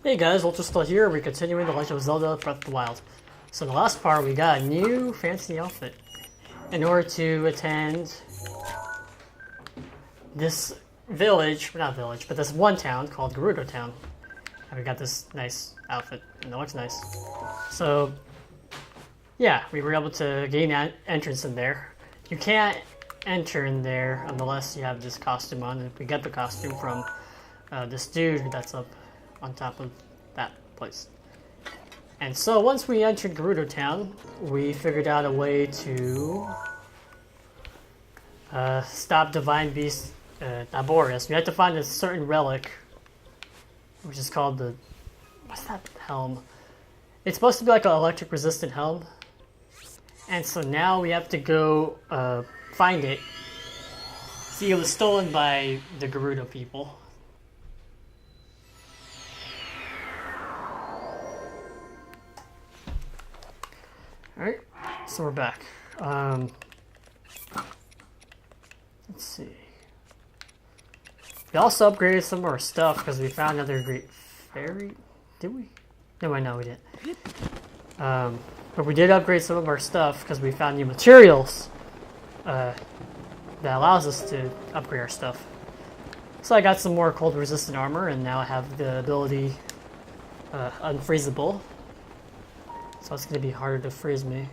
Hey guys, Ultrasteel here. We're continuing the Legend of Zelda Breath of the Wild. So in the last part, we got a new fancy outfit. In order to attend this village, not village, but this one town called Gerudo Town. And we got this nice outfit, and it looks nice. So, yeah, we were able to gain entrance in there. You can't enter in there unless you have this costume on, and we get the costume from this dude that's up on top of that place. And so once we entered Gerudo Town, we figured out a way to stop Divine Beast Naboris. We had to find a certain relic, which is called the... what's that helm? It's supposed to be like an electric resistant helm. And so now we have to go find it. See, it was stolen by the Gerudo people. Alright, so we're back. Let's see. We also upgraded some of our stuff because we found another great fairy. Did we? No, I know we didn't. But we did upgrade some of our stuff because we found new materials that allows us to upgrade our stuff. So I got some more cold resistant armor, and now I have the ability unfreezable. So it's going to be harder to freeze me.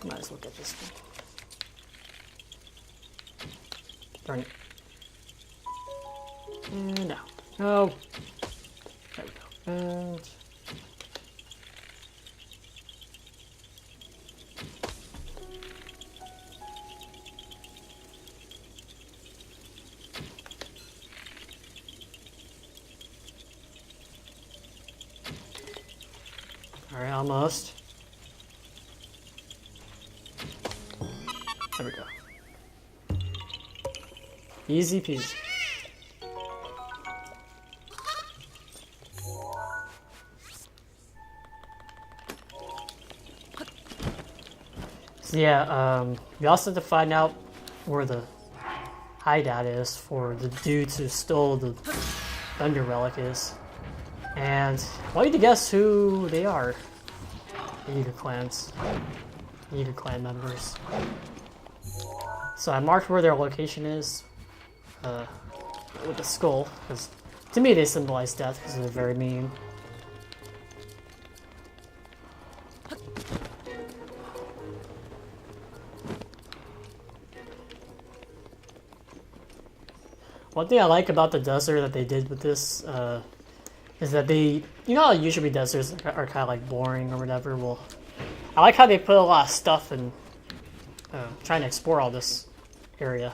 Might as well get this thing. Darn it. And no. No. There we go. And... alright, almost. There we go. Easy peasy. So yeah, we also have to find out where the hideout is for the dudes who stole the Thunder Relic is. And I want you to guess who they are. The Yiga Clans. Yiga Clan members. So I marked where their location is with a skull, because to me they symbolize death because they're very mean. One thing I like about the desert that they did with this is that they, you know how usually deserts are kind of like boring or whatever. Well, I like how they put a lot of stuff in trying to explore all this area.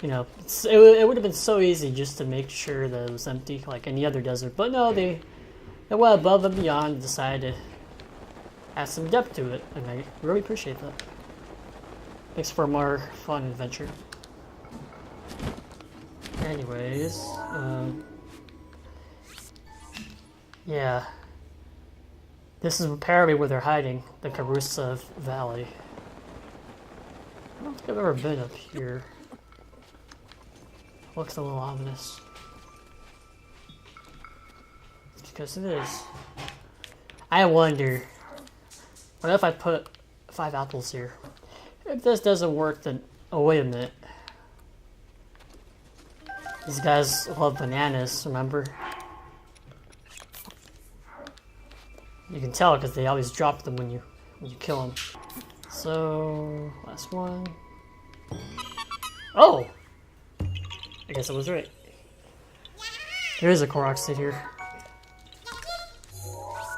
You know, it would have been so easy just to make sure that it was empty like any other desert, but no, they went above and beyond and decided to add some depth to it, and I really appreciate that. Makes for a more fun adventure. Anyways, yeah. This is apparently where they're hiding, the Urbosa Valley. I don't think I've ever been up here. Looks a little ominous. It's because it is. I wonder, what if I put 5 apples here? If this doesn't work, then... oh, wait a minute. These guys love bananas, remember? You can tell because they always drop them when you kill them. So, last one. Oh! I guess I was right. There is a Korok seed here.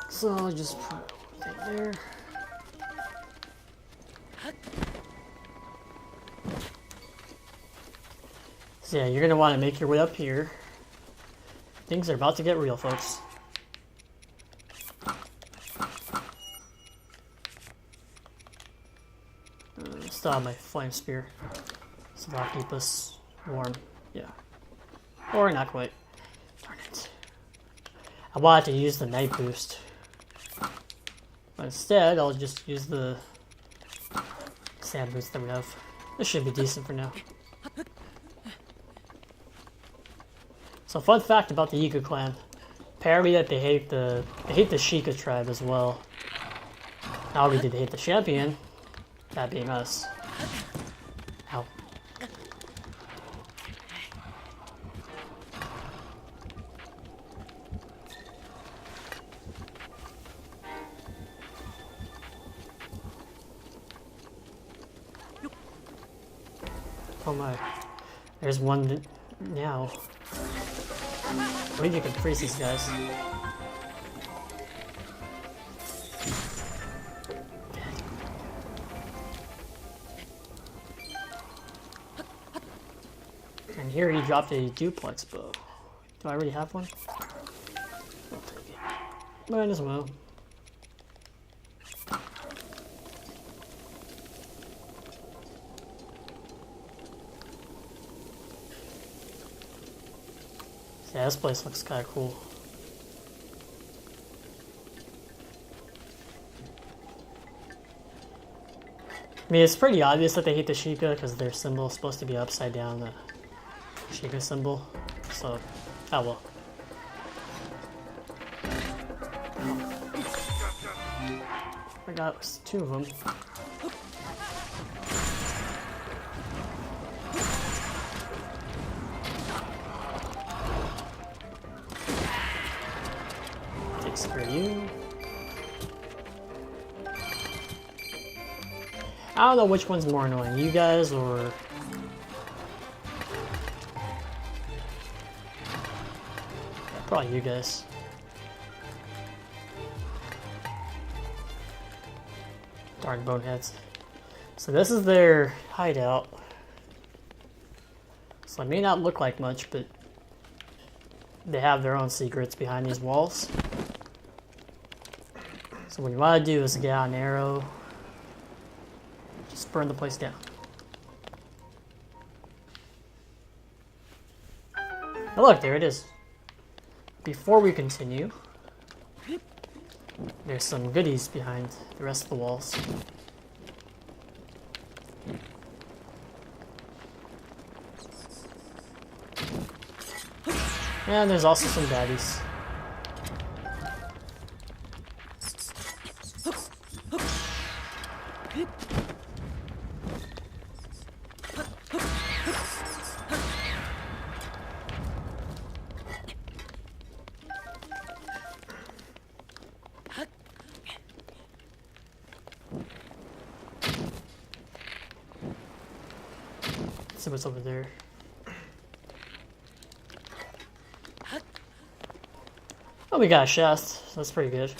So I'll just put it right there. So yeah, you're gonna want to make your way up here. Things are about to get real, folks. Still have my flame spear, so that'll keep us warm. Yeah, or not quite. Darn it! I wanted to use the night boost, but instead I'll just use the sand boost that we have. This should be decent for now. So fun fact about the Yiga Clan. Apparently that they hate the Sheikah tribe as well. Not only did they hate the champion, that being us. Ow. Oh my. There's one now. I believe you can freeze these guys. And here he dropped a duplex bow. Do I already have one? I'll take it. Might as well. Yeah, this place looks kind of cool. I mean, it's pretty obvious that they hate the Sheikah because their symbol is supposed to be upside down, the Sheikah symbol. So, oh well. I got 2 of them. Takes care of you. I don't know which one's more annoying, you guys or... Probably you guys. Darn boneheads. So this is their hideout. So it may not look like much, but they have their own secrets behind these walls. So what you want to do is get out an arrow. Just burn the place down. Oh look, there it is. Before we continue, there's some goodies behind the rest of the walls. And there's also some baddies. See what's over there. Oh, we got a chest. That's pretty good.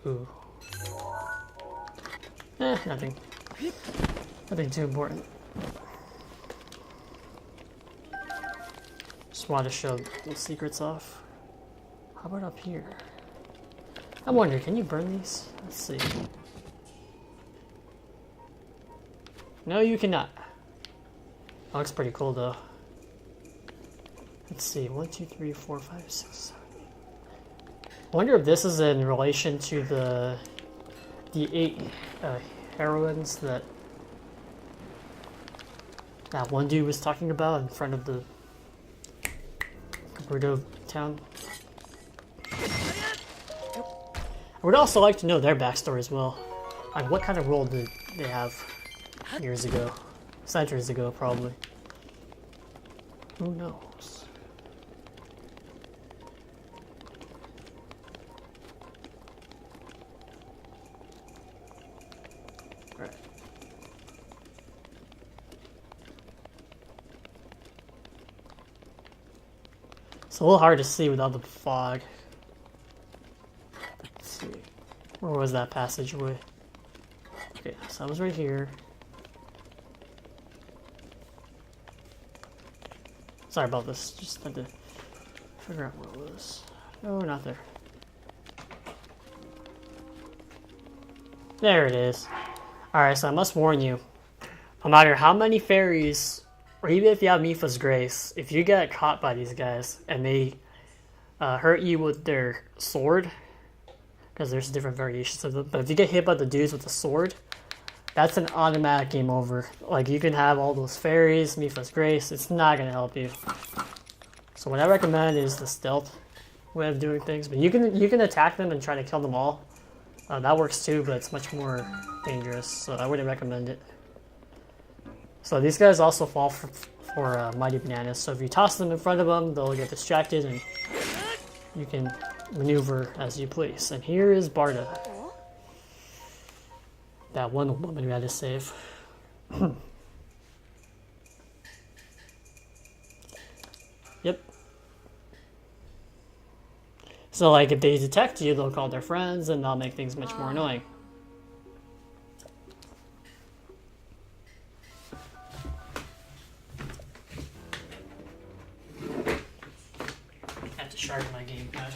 Ooh. Nothing. Nothing too important. Just wanted to show the secrets off. How about up here? I wonder, can you burn these? Let's see. No, you cannot. That looks pretty cool though. Let's see, 1, 2, 3, 4, 5, 6, 7. I wonder if this is in relation to the 8 heroines that one dude was talking about in front of the Gerudo Town. I would also like to know their backstory as well. Like, what kind of role did they have years ago? Centuries ago, probably. Who knows? Right. It's a little hard to see without the fog. Let's see. Where was that passageway? Okay, so I was right here. Sorry about this. Just had to figure out what it was. No, not there. There it is. Alright, so I must warn you. No matter how many fairies, or even if you have Mipha's Grace, if you get caught by these guys and they hurt you with their sword, because there's different variations of them, but if you get hit by the dudes with the sword, that's an automatic game over. Like, you can have all those fairies, Mipha's Grace, it's not going to help you. So what I recommend is the stealth way of doing things, but you can attack them and try to kill them all. That works too, but it's much more dangerous, so I wouldn't recommend it. So these guys also fall for Mighty Bananas, so if you toss them in front of them, they'll get distracted and you can maneuver as you please. And here is Barda. That one woman we had to save. Yep. So like if they detect you, they'll call their friends and they'll make things much more annoying. I have to sharpen my gamepad.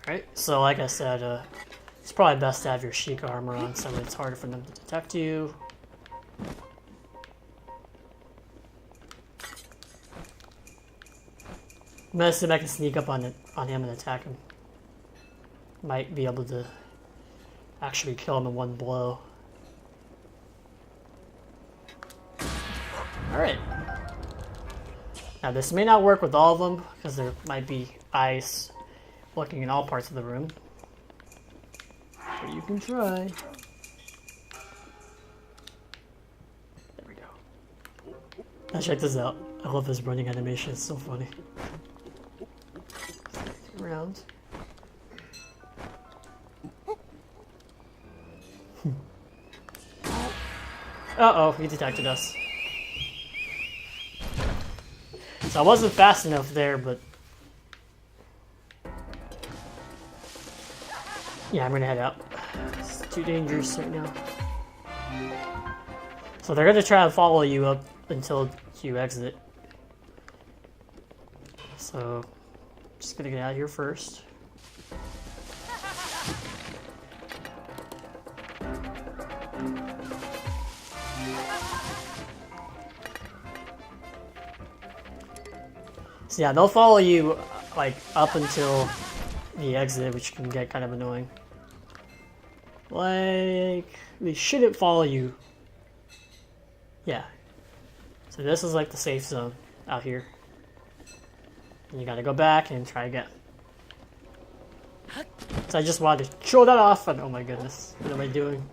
Alright, so like I said, it's probably best to have your Sheikah armor on so it's harder for them to detect you. I'm gonna see if I can sneak up on him and attack him. Might be able to actually kill him in one blow. Alright. Now this may not work with all of them, because there might be ice looking in all parts of the room. But you can try. There we go. Now check this out. I love this running animation, it's so funny. Around. Uh-oh, he detected us. So I wasn't fast enough there, but... yeah, I'm gonna head out. It's too dangerous right now. So they're gonna try to follow you up until you exit. So... just gonna get out of here first. So yeah, they'll follow you like up until the exit, which can get kind of annoying. Like, they shouldn't follow you. Yeah. So this is like the safe zone out here. And you gotta go back and try again. So I just wanted to show that off, and oh my goodness, what am I doing?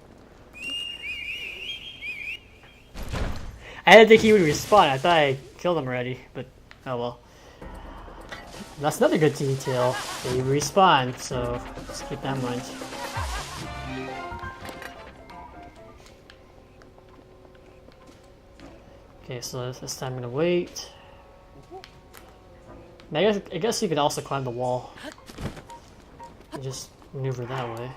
I didn't think he would respawn, I thought I killed him already, but oh well. That's another good detail, they respawn, so just keep that in mind. Okay, so this time I'm gonna wait. I guess you could also climb the wall and just maneuver that way.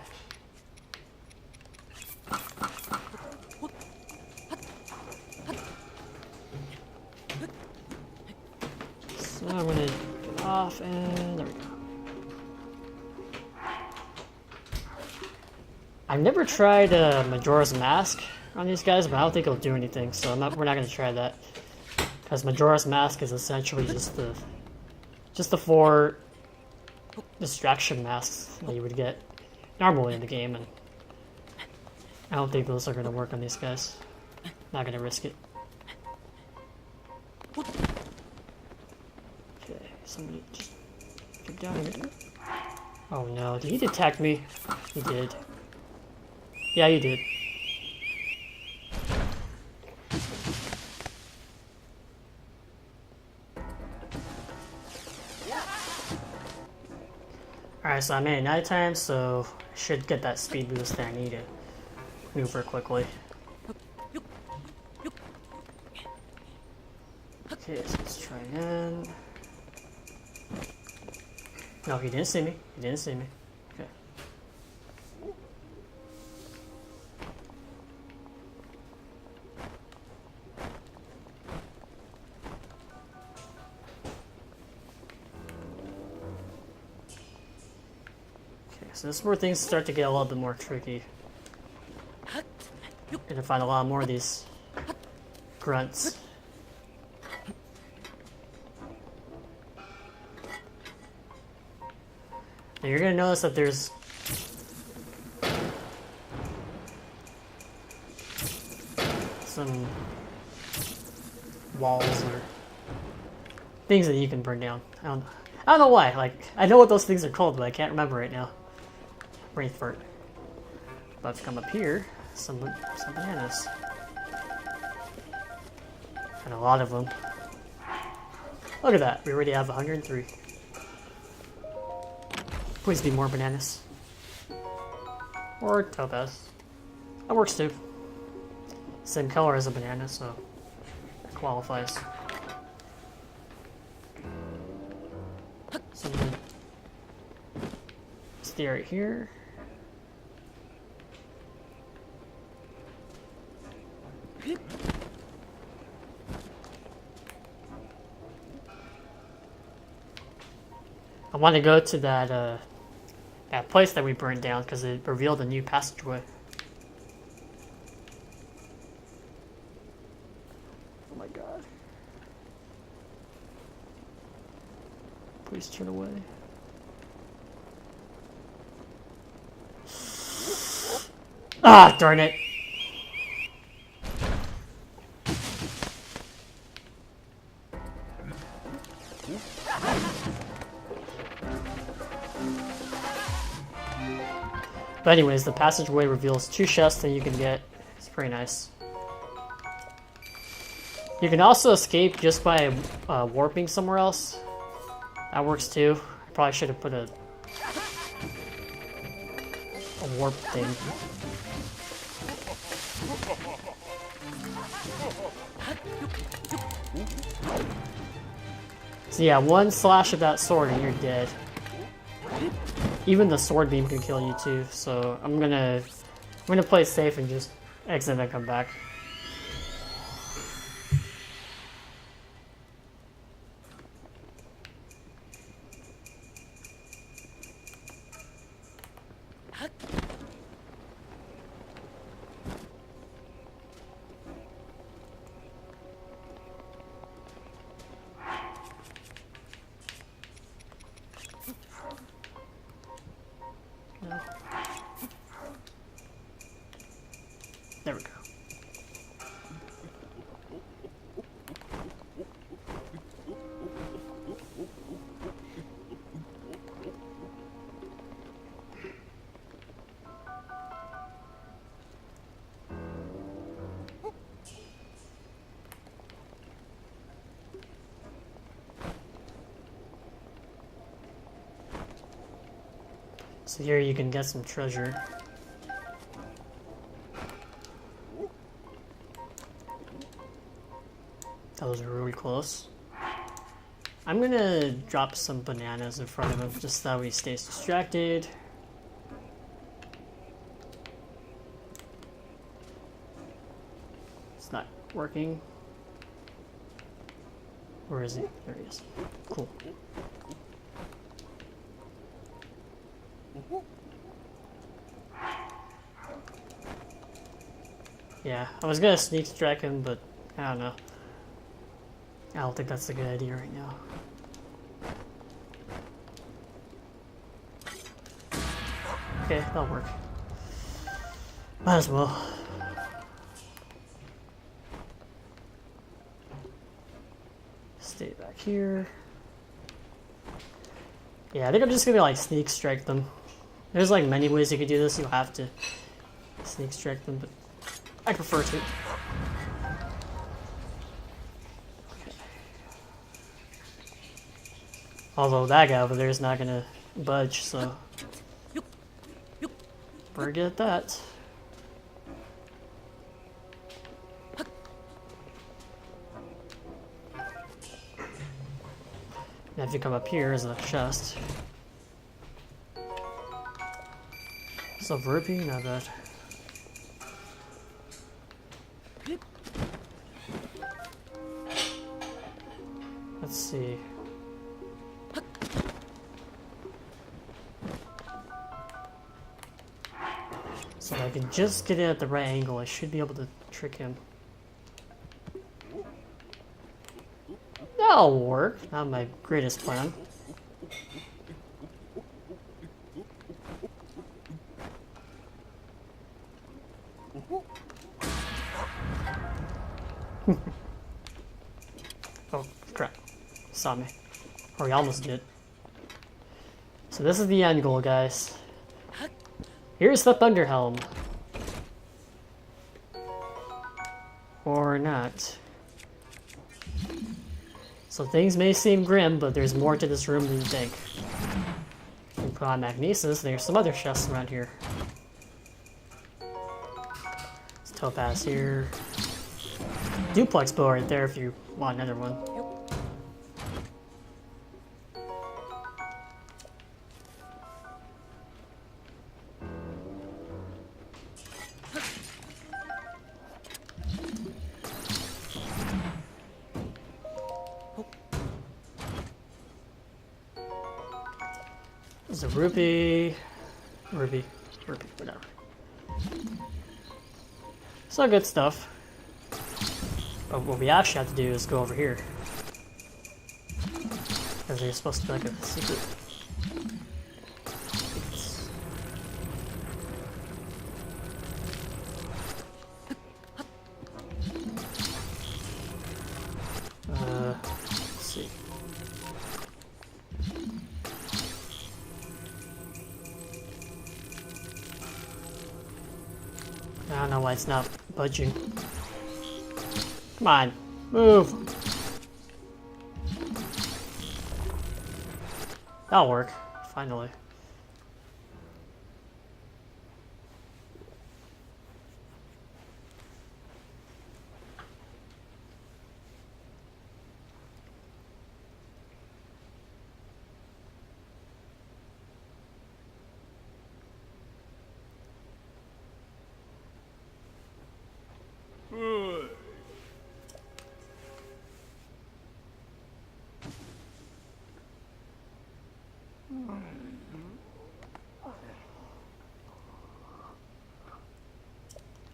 So I'm gonna get off and there we go. I've never tried Majora's Mask on these guys, but I don't think it'll do anything, so we're not gonna try that. Because Majora's Mask is essentially just the 4 distraction masks that you would get normally in the game, and I don't think those are going to work on these guys. Not going to risk it. Okay, somebody just get down here. Oh no, did he detect me? He did. Yeah, he did. Alright, so I made it nighttime, so I should get that speed boost that I need to maneuver quickly. Okay, so let's try again. No, he didn't see me. He didn't see me. Okay. So this is where things start to get a little bit more tricky. Gonna find a lot more of these grunts. Now you're gonna notice that there's some walls or things that you can burn down. I don't know why. Like, I know what those things are called, but I can't remember right now. Brain fart. About to come up here. Some bananas. And a lot of them. Look at that. We already have 103. Please be more bananas. Or topaz. That works too. Same color as a banana, so that qualifies. So I'm gonna stay right here. I want to go to that place that we burned down because it revealed a new passageway. Oh my god. Please turn away. Ah, darn it. But anyways, the passageway reveals 2 chests that you can get. It's pretty nice. You can also escape just by warping somewhere else. That works too. I probably should have put a warp thing. So yeah, 1 slash of that sword and you're dead. Even the sword beam can kill you too, so I'm gonna play safe and just exit and come back. No. There we go. So here you can get some treasure. That was really close. I'm gonna drop some bananas in front of him just so that he stays distracted. It's not working. Where is he? There he is. Cool. Yeah, I was gonna sneak strike him, but I don't know. I don't think that's a good idea right now. Okay, that'll work. Might as well. Stay back here. Yeah, I think I'm just gonna like sneak strike them. There's like many ways you could do this. You'll have to sneak strike them, but I prefer to. Okay. Although that guy over there is not gonna budge, so forget that. Now if you come up here is a chest. Silver rupee, not bad. Let's see. So if I can just get it at the right angle, I should be able to trick him. That'll work. Not my greatest plan. Oh, crap. Saw me. Or he almost did. So this is the end goal, guys. Here's the Thunder Helm. Or not. So things may seem grim, but there's more to this room than you think. You can put on Magnesis, there's some other chests around here. It's Topaz here. Duplex bow right there if you want another one. There's a ruby, whatever. It's all good stuff. But what we actually have to do is go over here. Because there's supposed to be like a secret. Let's see. I don't know why it's not budging. Come on, move. That'll work, finally.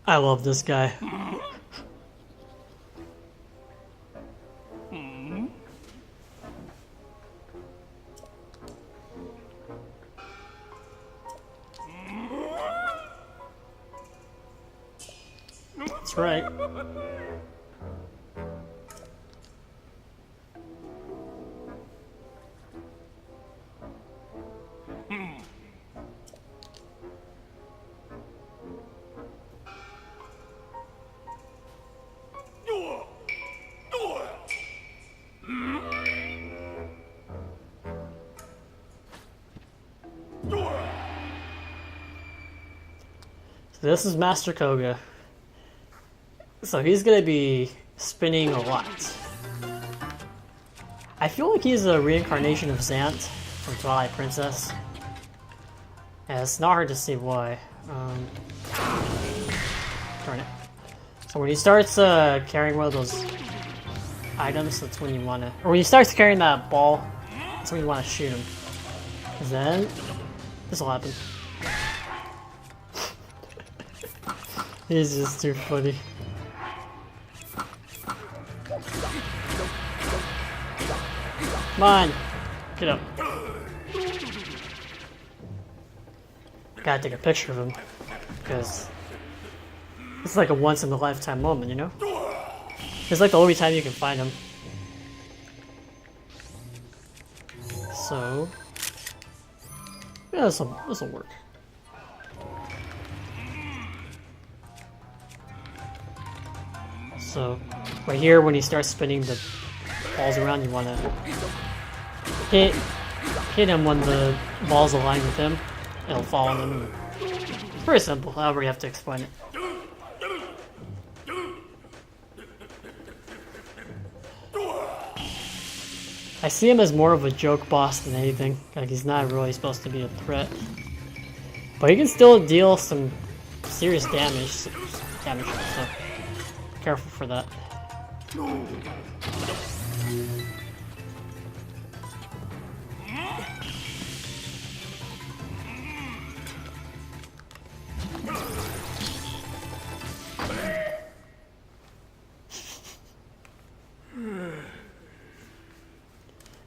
I love this guy. That's right. So this is Master Kohga. So he's gonna be spinning a lot. I feel like he's a reincarnation of Zant from Twilight Princess. Yeah, it's not hard to see why. Darn it. So when he starts carrying one of those items, that's when you wanna... Or when he starts carrying that ball, that's when you wanna shoot him. Then, this will happen. He's just too funny. Come on! Get up. Gotta take a picture of him, because it's like a once-in-a-lifetime moment, you know? It's like the only time you can find him. So... yeah, this'll work. So, right here, when he starts spinning the balls around, you want to hit him when the balls align with him. It'll fall on him. It's pretty simple, however you have to explain it. I see him as more of a joke boss than anything. Like, he's not really supposed to be a threat. But he can still deal some serious damage, so careful for that.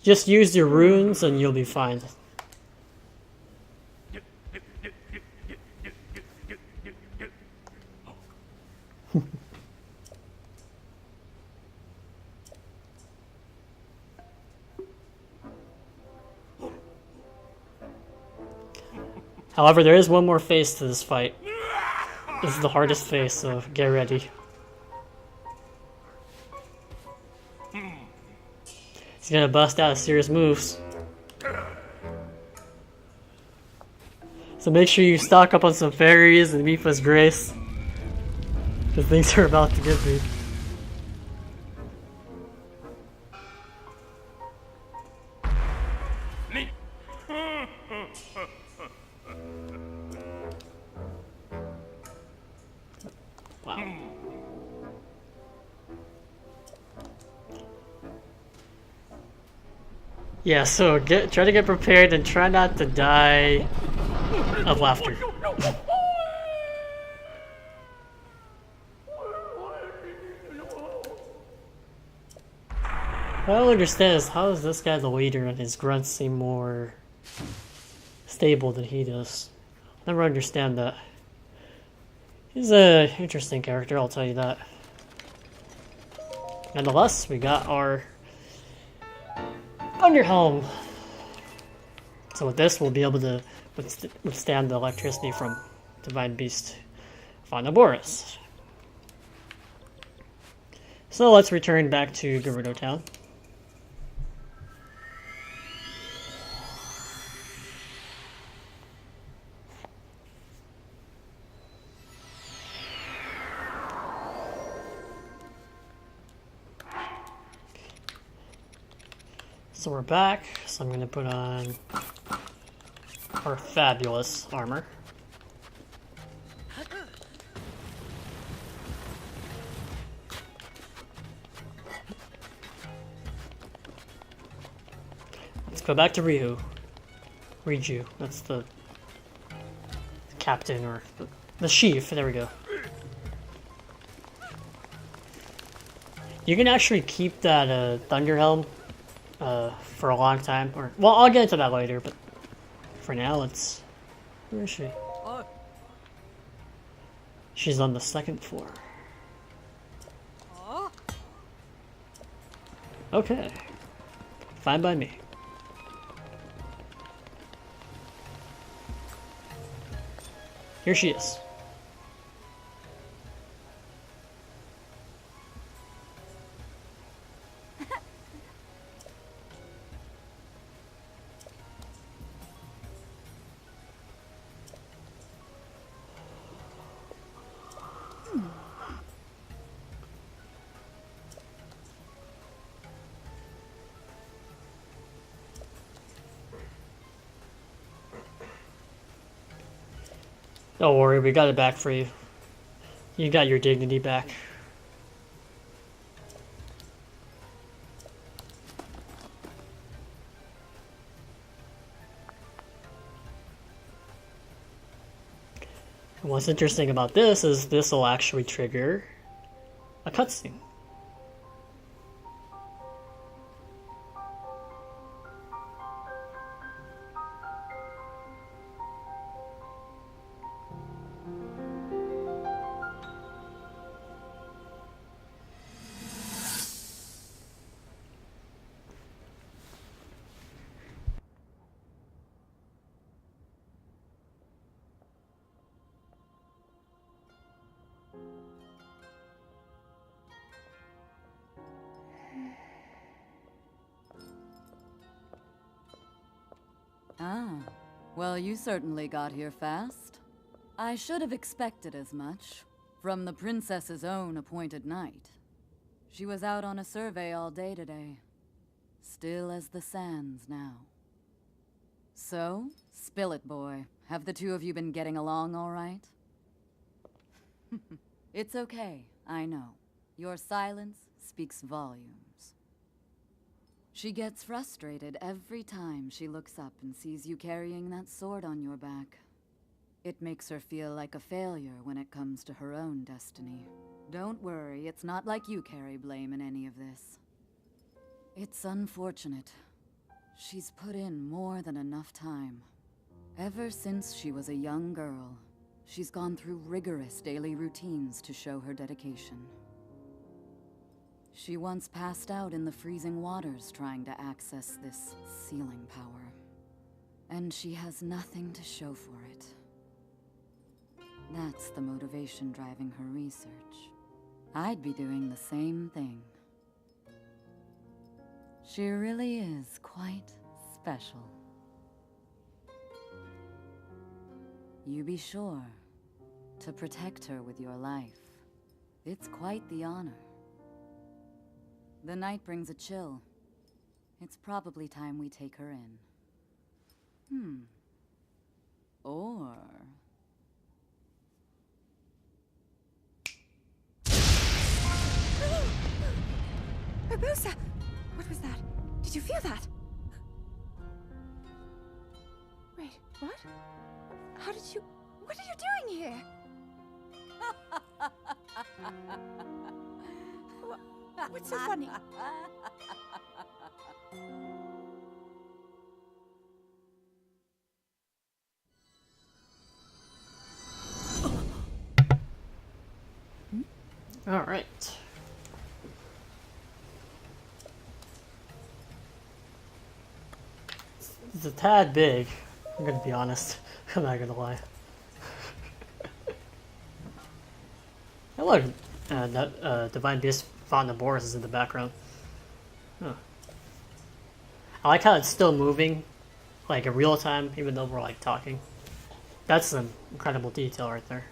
Just use your runes and you'll be fine. However, there is one more phase to this fight. This is the hardest phase, so get ready. He's gonna bust out serious moves. So make sure you stock up on some fairies and Mifa's Grace. Because things are about to get big. Wow. Yeah, so try to get prepared and try not to die of laughter. What I don't understand is how is this guy the leader and his grunts seem more stable than he does. Never understand that. He's an interesting character, I'll tell you that. Nonetheless, we got our Thunder Helm. So with this, we'll be able to withstand the electricity from Divine Beast Vah Naboris. So let's return back to Gerudo Town. So we're back, so I'm going to put on our fabulous armor. Let's go back to Riju, that's the captain, or the chief, there we go. You can actually keep that Thunder Helm for a long time, or well, I'll get into that later. But for now, let's. Where is she? She's on the second floor. Okay, fine by me. Here she is. Don't worry, we got it back for you. You got your dignity back. What's interesting about this is this will actually trigger a cutscene. Ah, well, you certainly got here fast. I should have expected as much, from the princess's own appointed knight. She was out on a survey all day today. Still as the sands now. So, spill it, boy. Have the two of you been getting along all right? It's okay, I know. Your silence speaks volumes. She gets frustrated every time she looks up and sees you carrying that sword on your back. It makes her feel like a failure when it comes to her own destiny. Don't worry, it's not like you carry blame in any of this. It's unfortunate, She's put in more than enough time. Ever since she was a young girl, she's gone through rigorous daily routines to show her dedication. She once passed out in the freezing waters trying to access this sealing power. And she has nothing to show for it. That's the motivation driving her research. I'd be doing the same thing. She really is quite special. You be sure to protect her with your life. It's quite the honor. The night brings a chill. It's probably time we take her in. Or... Urbosa! What was that? Did you feel that? Wait, what? How did you... What are you doing here? What's so funny? All right. It's a tad big. I'm gonna be honest. I'm not gonna lie. Hey, look, Divine Beast Vah Naboris is in the background. Huh. I like how it's still moving, like in real time, even though we're like talking. That's some incredible detail right there.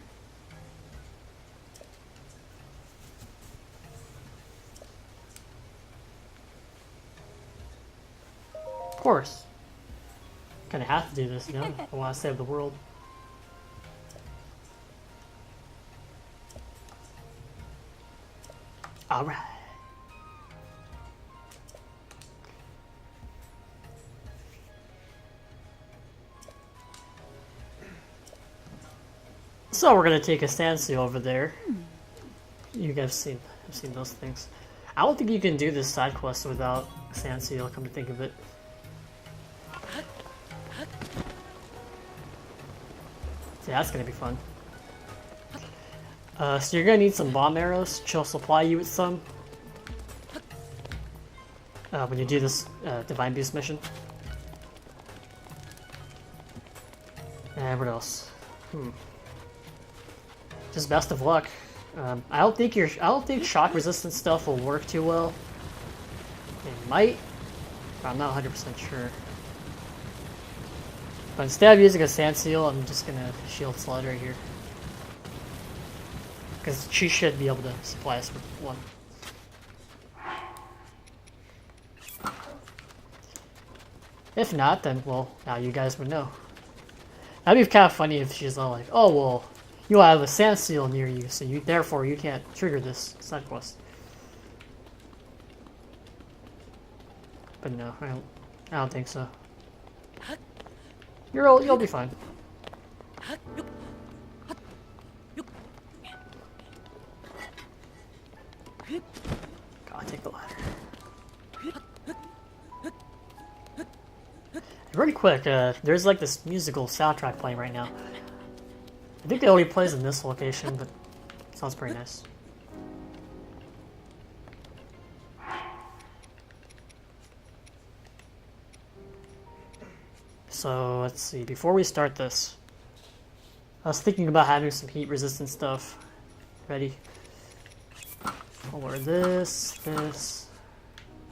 Of course. Kinda have to do this, you know? I want to save the world. Alright. So we're gonna take a standstill over there. You guys have seen those things. I don't think you can do this side quest without a standstill, come to think of it. So that's gonna be fun. So you're gonna need some bomb arrows. She'll supply you with some when you do this Divine Beast mission. And what else? Just best of luck. I don't think shock resistant stuff will work too well. It might, but I'm not 100% sure. But instead of using a sand seal, I'm just gonna shield slide right here. Because she should be able to supply us with one. If not, then, well, now you guys would know. That'd be kind of funny if she's all like, oh, well, you have a sand seal near you, so therefore you can't trigger this side quest. But no, I don't think so. You'll be fine. God, take the ladder. Really quick, there's like this musical soundtrack playing right now. I think it only plays in this location, but it sounds pretty nice. So let's see, before we start this, I was thinking about having some heat resistant stuff ready. I'll wear this.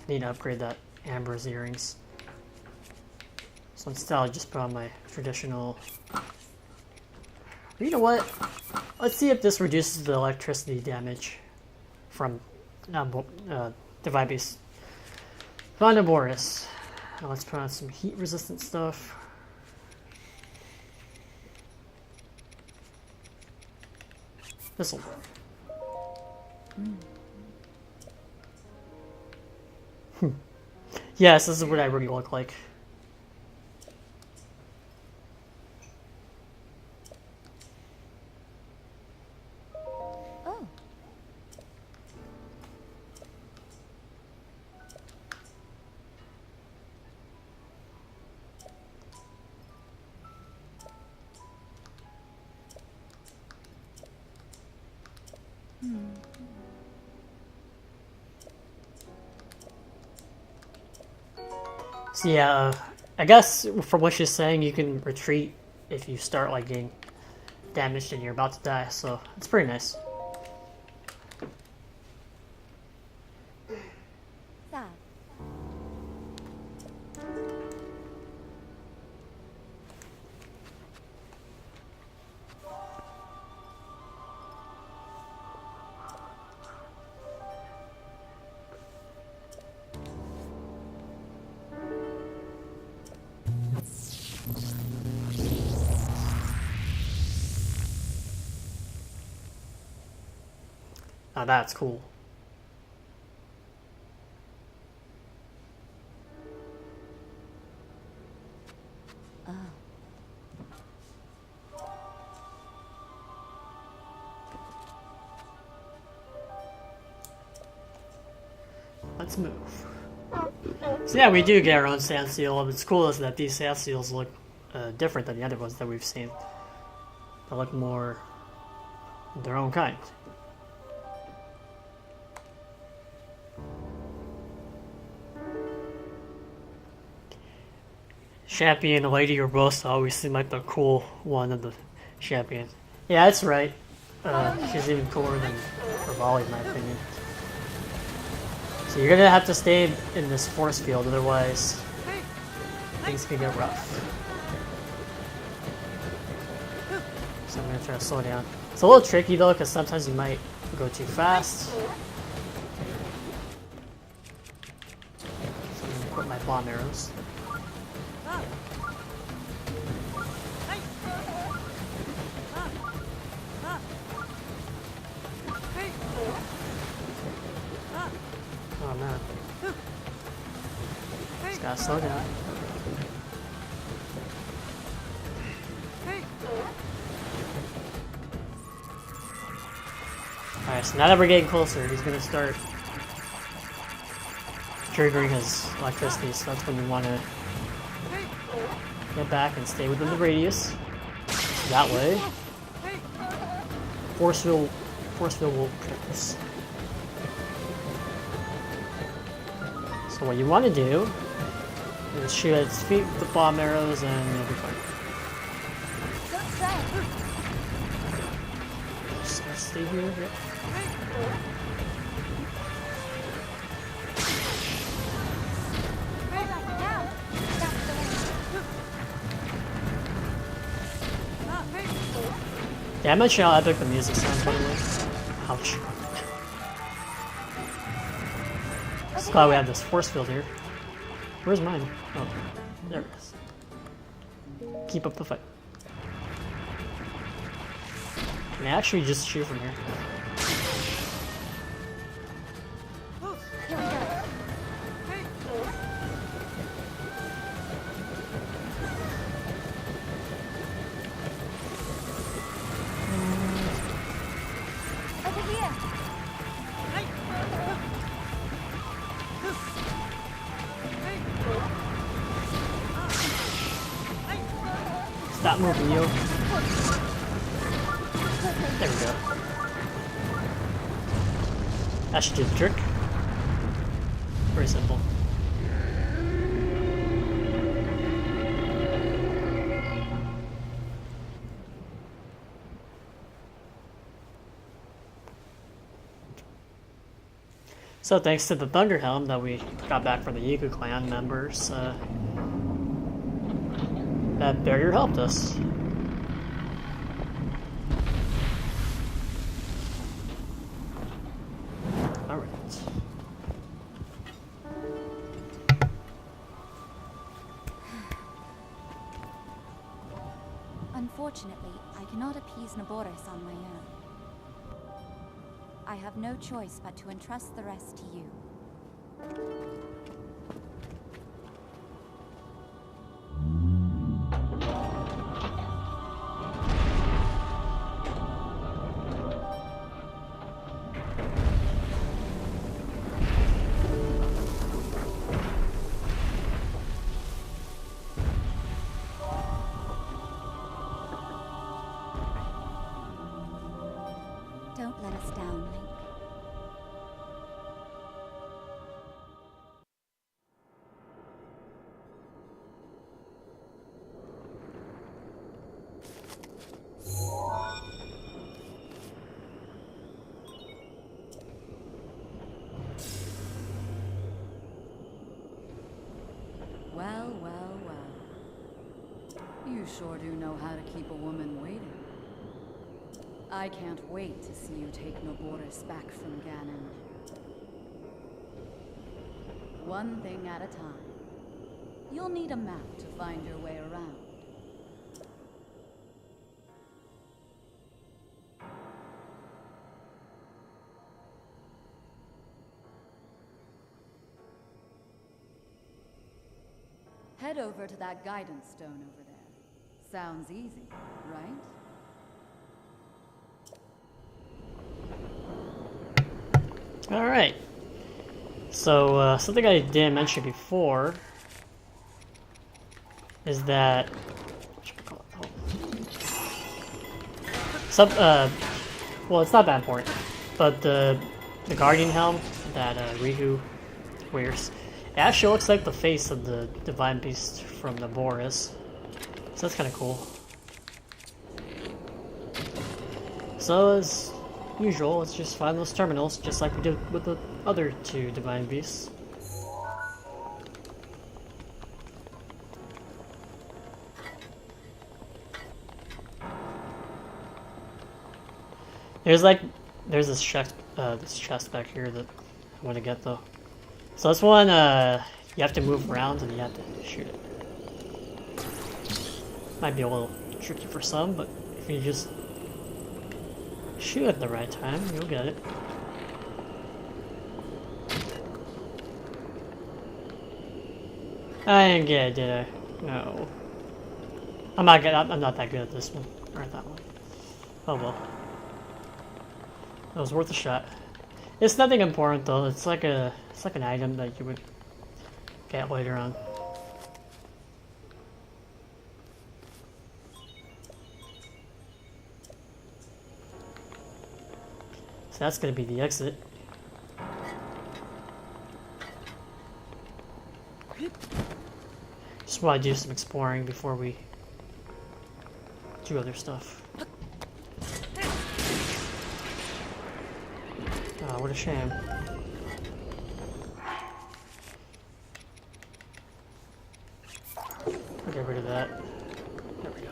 Need to upgrade that Amber's earrings. So instead I'll just put on my traditional... You know what? Let's see if this reduces the electricity damage from Divine Beast. Vah Naboris. Now let's put on some heat resistant stuff. This'll work. Yes, this is what I really look like. Oh. So yeah, I guess from what she's saying, you can retreat if you start like getting damaged and you're about to die. So it's pretty nice. Now that's cool. Let's move. So yeah, we do get our own sand seal. What's cool is that these sand seals look different than the other ones that we've seen. They look more their own kind. Champion Lady Urbosa always seemed like the cool one of the champions. Yeah, that's right. She's even cooler than Rivali, in my opinion. So you're gonna have to stay in this force field, otherwise things can get rough. So I'm gonna try to slow down. It's a little tricky though, because sometimes you might go too fast. So I'm gonna put my bomb arrows. Oh man. Just gotta slow down. Alright, so now that we're getting closer, he's gonna start triggering his electricity, so that's when we want to get back and stay within the radius. So that way, force field will protect us. So what you want to do is shoot at its feet with the bomb arrows and you'll be fine. Just stay here. Yep. Yeah, I'm not sure how epic the music sounds, by the way. Ouch. Just glad we have this force field here. Where's mine? Oh, there it is. Keep up the fight. Can I actually just shoot from here? Stop moving, yo. There we go. That should do the trick. Very simple. So thanks to the Thunder Helm that we got back from the Yiga Clan members, that barrier helped us. Alright. Unfortunately, I cannot appease Naboris on my own. I have no choice but to entrust the rest to you. Don't let us down, Link. Well, well, well. You sure do know how to keep a woman waiting. I can't wait to see you take Naboris back from Ganon. One thing at a time. You'll need a map to find your way around. Head over to that guidance stone over there. Sounds easy, right? Alright. So, something I didn't mention before is that... well, it's not that important, but the Guardian Helm that Riju wears, it actually looks like the face of the Divine Beast from Naboris. So that's kind of cool. So as usual, let's just find those terminals, just like we did with the other two Divine Beasts. There's this chest back here that I want to get though. So this one, you have to move around and you have to shoot it. Might be a little tricky for some, but if you just shoot at the right time, you'll get it. I didn't get it, did I? No. I'm not that good at this one, or that one. Oh well. It was worth a shot. It's nothing important though. It's like an item that you would get later on. So that's gonna be the exit. Just want to do some exploring before we do other stuff. Oh, what a shame. I'll get rid of that. There we go.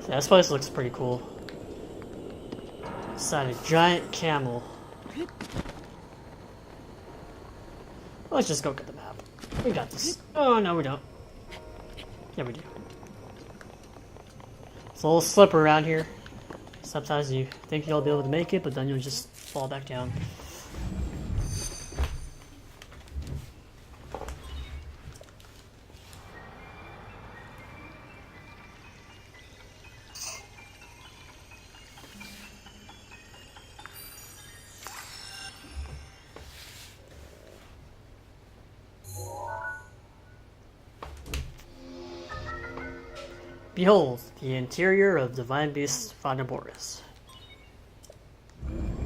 So this place looks pretty cool. Inside a giant camel. Let's just go get the map. We got this. Oh, no, we don't. Yeah, we do. It's a little slippery around here. Sometimes you think you'll be able to make it, but then you'll just fall back down. Behold, the interior of Divine Beast Vah Naboris.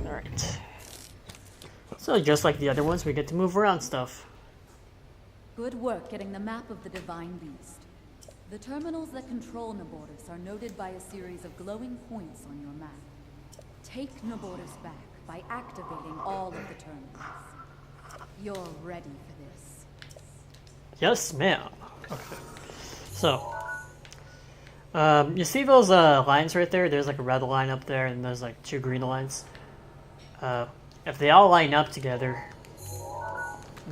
Alright. So just like the other ones, we get to move around stuff. Good work getting the map of the Divine Beast. The terminals that control Naboris are noted by a series of glowing points on your map. Take Naboris back by activating all of the terminals. You're ready for this. Yes, ma'am. Okay. So, you see those lines right there? There's like a red line up there, and there's like two green lines. If they all line up together,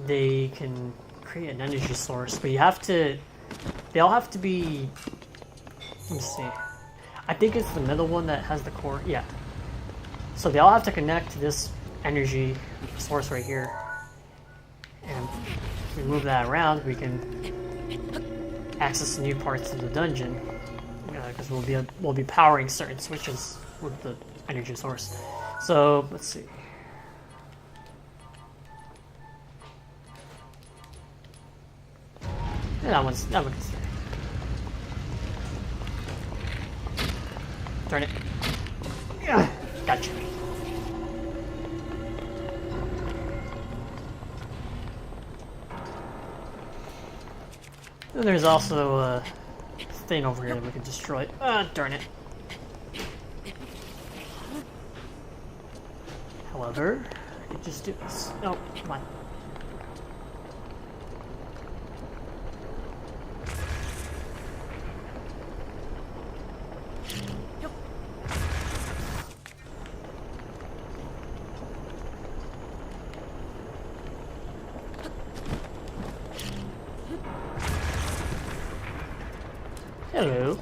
they can create an energy source. But you have to, they all have to be, let me see. I think it's the middle one that has the core. Yeah. So they all have to connect to this energy source right here. And if we move that around, we can access new parts of the dungeon. Because we'll be powering certain switches with the energy source. So let's see. Yeah, that one can stay. Turn it. Yeah, gotcha. And there's also a thing over here that we can destroy. Darn it. However, I could just do this. Oh, come on. Hello.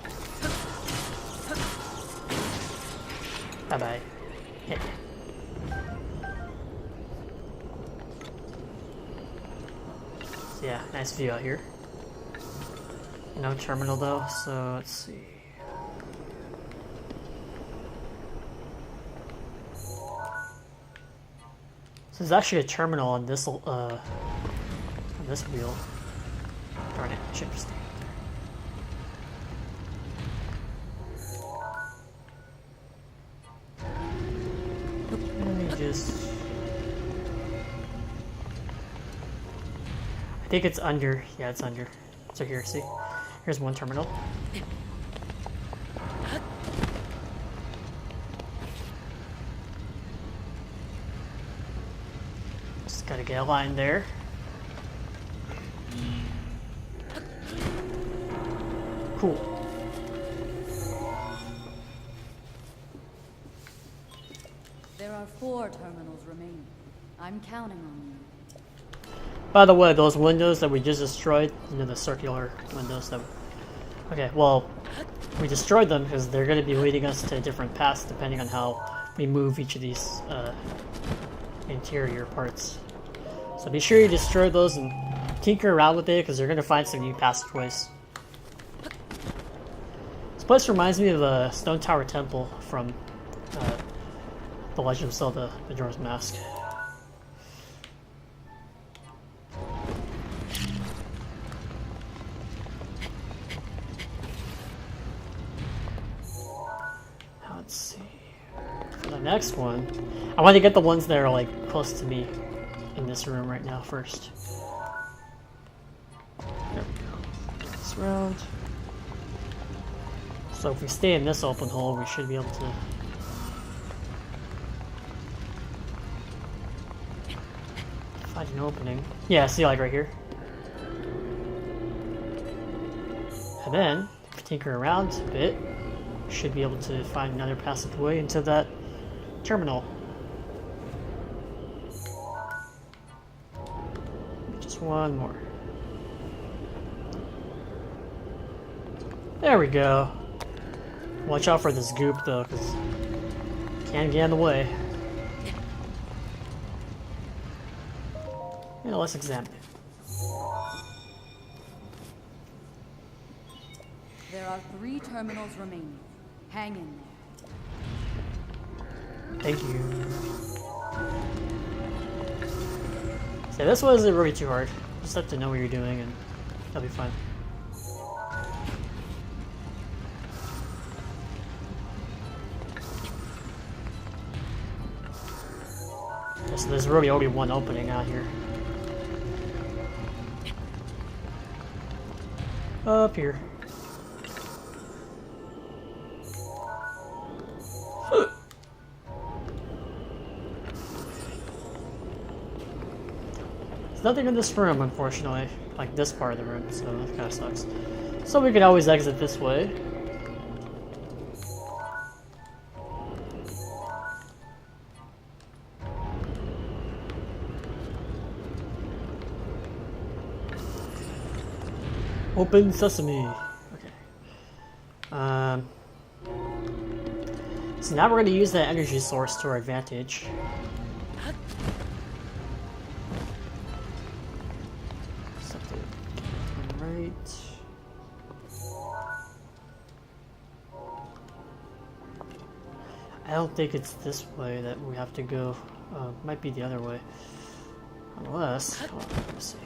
Bye-bye. Yeah. So yeah, nice view out here. No terminal though, so let's see. So there's actually a terminal on this wheel. Darn it, should just stay there. Let me just. I think it's under. Yeah, it's under. So here, see? Here's one terminal. Just gotta get a line there. Cool. There are 4 terminals remaining. I'm counting on you. By the way, those windows that we just destroyed, you know, the circular windows that... Okay, well, we destroyed them because they're going to be leading us to different paths depending on how we move each of these interior parts. So be sure you destroy those and tinker around with it because you're going to find some new passageways. This place reminds me of a Stone Tower Temple from The Legend of Zelda: Majora's Mask. Let's see. For the next one, I want to get the ones that are like close to me in this room right now first. There we go. This round. So if we stay in this open hole, we should be able to find an opening. Yeah, see, like right here. And then, if we tinker around a bit, we should be able to find another passageway into that terminal. Just one more. There we go. Watch out for this goop though, because it can get in the way. Yeah, let's examine it. There are 3 terminals remaining. Hang in there. Thank you. So this one isn't really too hard. Just have to know what you're doing and that'll be fine. So there's really only one opening out here. Up here. There's nothing in this room, unfortunately. Like this part of the room, so that kind of sucks. So we can always exit this way. Open sesame. Okay. So now we're going to use that energy source to our advantage. Something right. I don't think it's this way that we have to go. Might be the other way. Unless, hold on, let me see.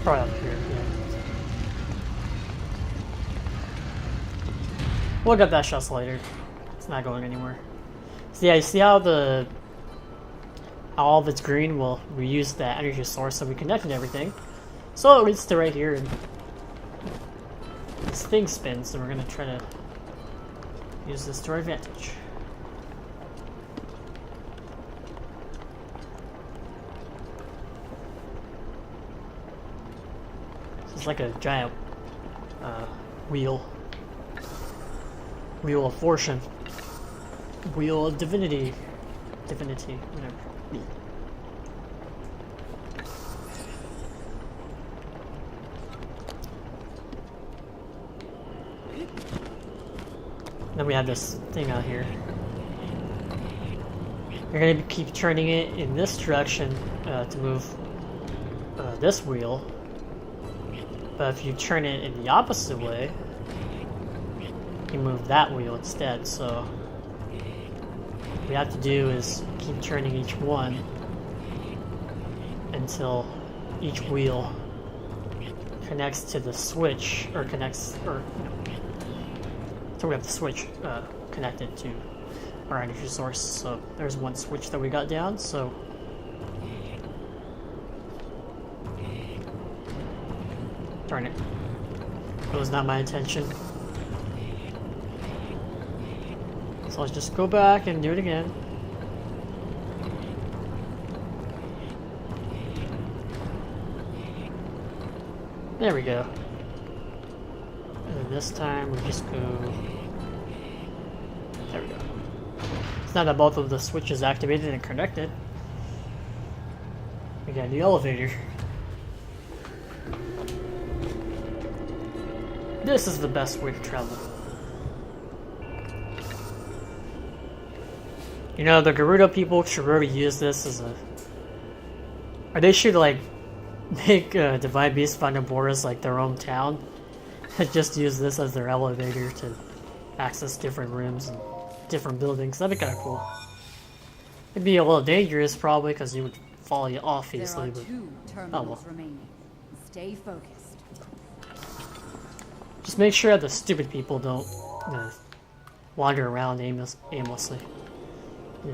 Probably up here, yeah. We'll get that shot later. It's not going anywhere. So yeah, you see how all of it's green? Well, we used that energy source, so we connected everything. So it leads to right here, and this thing spins, so we're gonna try to use this to our advantage. It's like a giant wheel of fortune, wheel of divinity, whatever. Then we have this thing out here. You're gonna keep turning it in this direction to move this wheel. But if you turn it in the opposite way, you move that wheel instead. So what we have to do is keep turning each one until each wheel connects to the switch, or so we have the switch connected to our energy source. So there's one switch that we got down. So darn it. It was not my intention. So let's just go back and do it again. There we go. And then this time we just go... There we go. It's now that both of the switches activated and connected. We got the elevator. This is the best way to travel. You know, the Gerudo people should really use this as a... Or they should, like, make Divine Beast Vah Naboris like their own town. And just use this as their elevator to access different rooms and different buildings. That'd be kind of cool. It'd be a little dangerous, probably, because you would fall off easily. There are 2 terminals remaining. Stay focused. Just make sure that the stupid people don't wander around aimlessly. Yeah.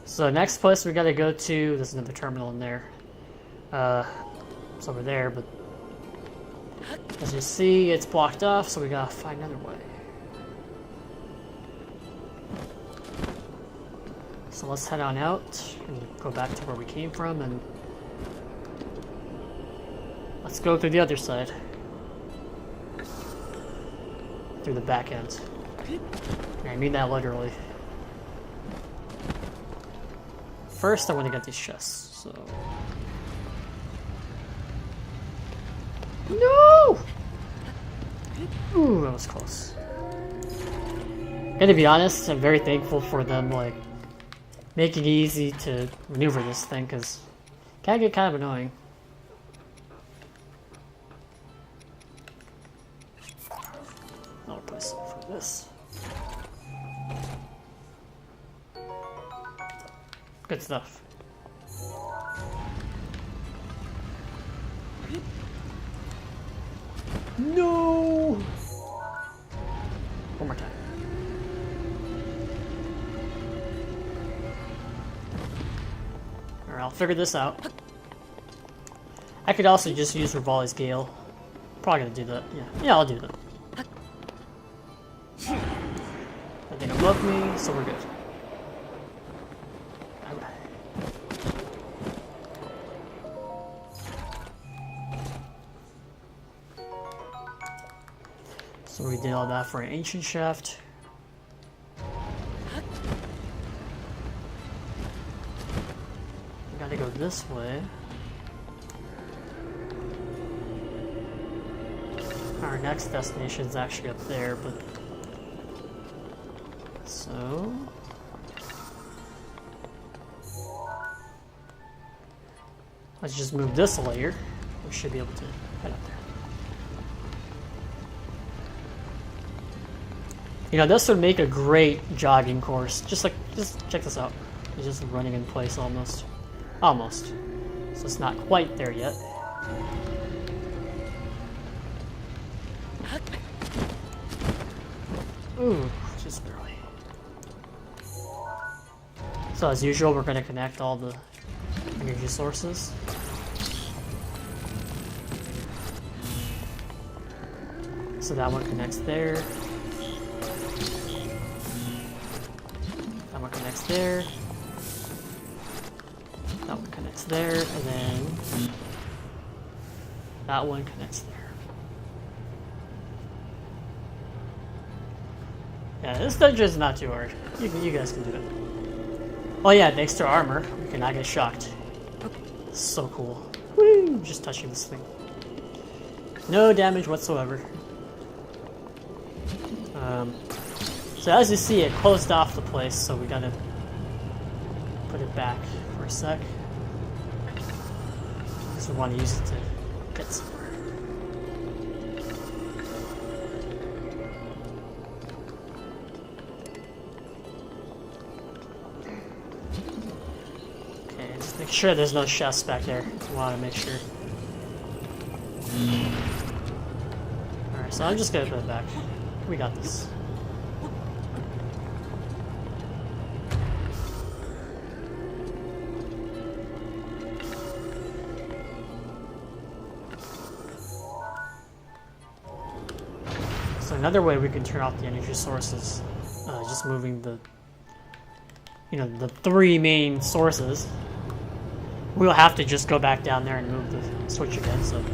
So next place we gotta go to, there's another terminal in there. It's over there, but as you see, it's blocked off, so we gotta find another way. So let's head on out and go back to where we came from, and let's go through the other side. Through the back end. And I mean that literally. First, I want to get these chests, so... No! Ooh, that was close. And to be honest, I'm very thankful for them, like, making it easy to maneuver this thing, because it can get kind of annoying. I'll replace it for this. Good stuff. No! One more time. Alright, I'll figure this out. I could also just use Rivali's Gale. Probably gonna do that. Yeah, I'll do that. Nothing above me, so we're good. So we did all that for an ancient shaft. We gotta go this way. Our next destination is actually up there, but so let's just move this layer. We should be able to head up there. You know, this would make a great jogging course. Just check this out. It's just running in place almost. Almost. So it's not quite there yet. Ooh, just barely. So as usual, we're going to connect all the energy sources. So that one connects there. That one connects there. That one connects there, and then that one connects there. Yeah, this dungeon is not too hard. You guys can do it. Oh yeah, the extra armor. We cannot get shocked. So cool. Woo! Just touching this thing. No damage whatsoever. So as you see, it closed off the place, so we gotta put it back for a sec. Because we want to use it to get somewhere. Okay, just make sure there's no chests back there. I want to make sure. Alright, so I'm just gonna put it back. We got this. So another way we can turn off the energy sources, just moving the, the 3 main sources. We'll have to just go back down there and move the switch again, so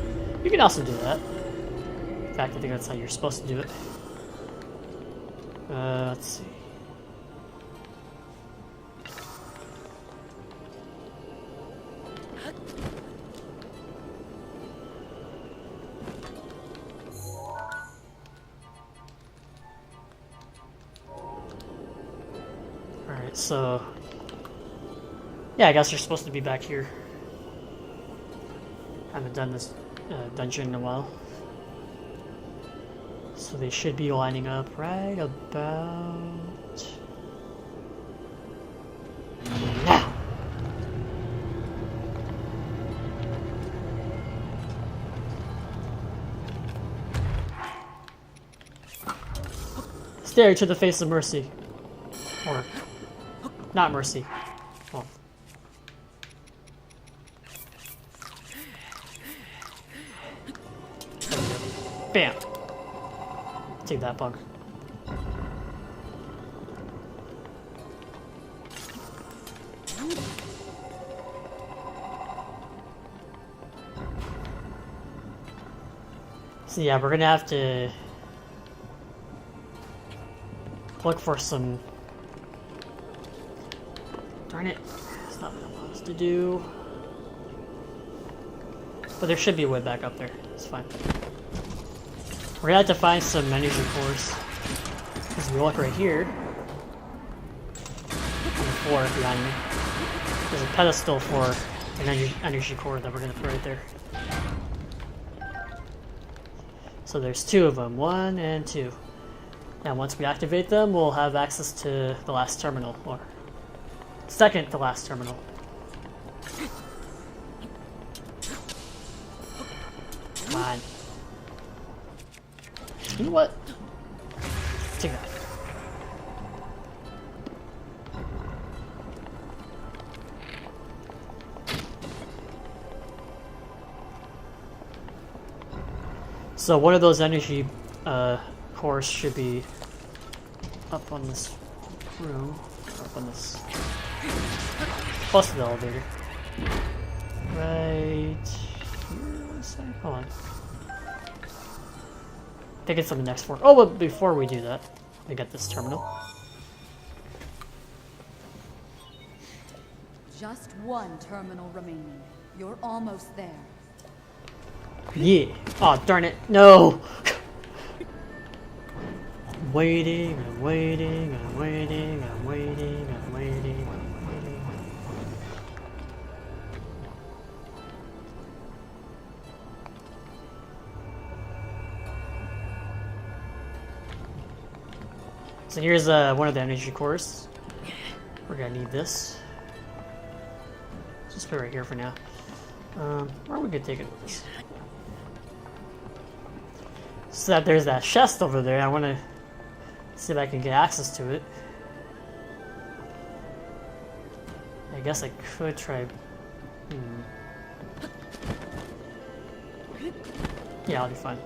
you can also do that. In fact, I think that's how you're supposed to do it. Let's see. Alright, so... yeah, I guess you're supposed to be back here. Haven't done this dungeon in a while. So they should be lining up right about now. Stare to the face of mercy. Or not mercy. Well. Bam. Take that bug. So yeah, we're gonna have to look for some... darn it, that's not what I want us to do. But there should be a way back up there, it's fine. We're gonna have to find some energy cores. Because if we look right here, on the floor behind me, there's a pedestal for an energy core that we're gonna put right there. So there's 2 of them, 1 and 2. Now once we activate them, we'll have access to the last terminal, or second to last terminal. Come on. You know what? Take that. So one of those energy cores should be up on this room, up on this, close to the elevator. Right here. Hold on. I think it's on the next floor. Oh, but before we do that, we get this terminal. Just 1 terminal remaining. You're almost there. Yeah. Oh, darn it. No! I'm waiting, I'm waiting, I'm waiting, I'm waiting, I'm waiting, I'm waiting. So here's one of the energy cores. We're gonna need this. Just put it right here for now. Where are we gonna take it with us? So that there's that chest over there. I want to see if I can get access to it. I guess I could try. Yeah, I'll be fine.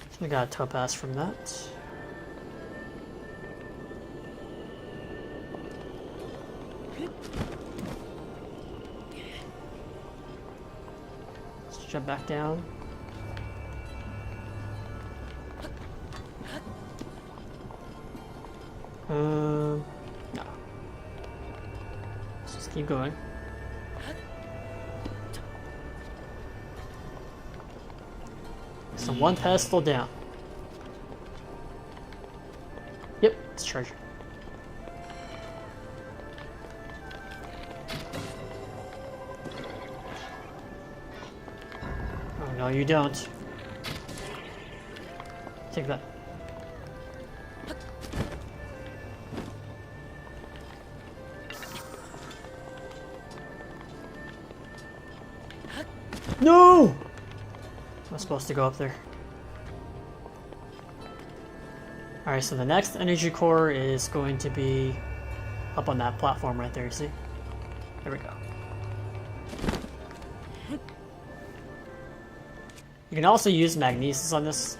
So we got a topaz from that. Let's jump back down. No. Let's just keep going. So one pedestal down. Yep, it's charging. Oh no, you don't. Take that. No! I'm supposed to go up there. Alright, so the next energy core is going to be up on that platform right there, you see? There we go. You can also use magnesis on this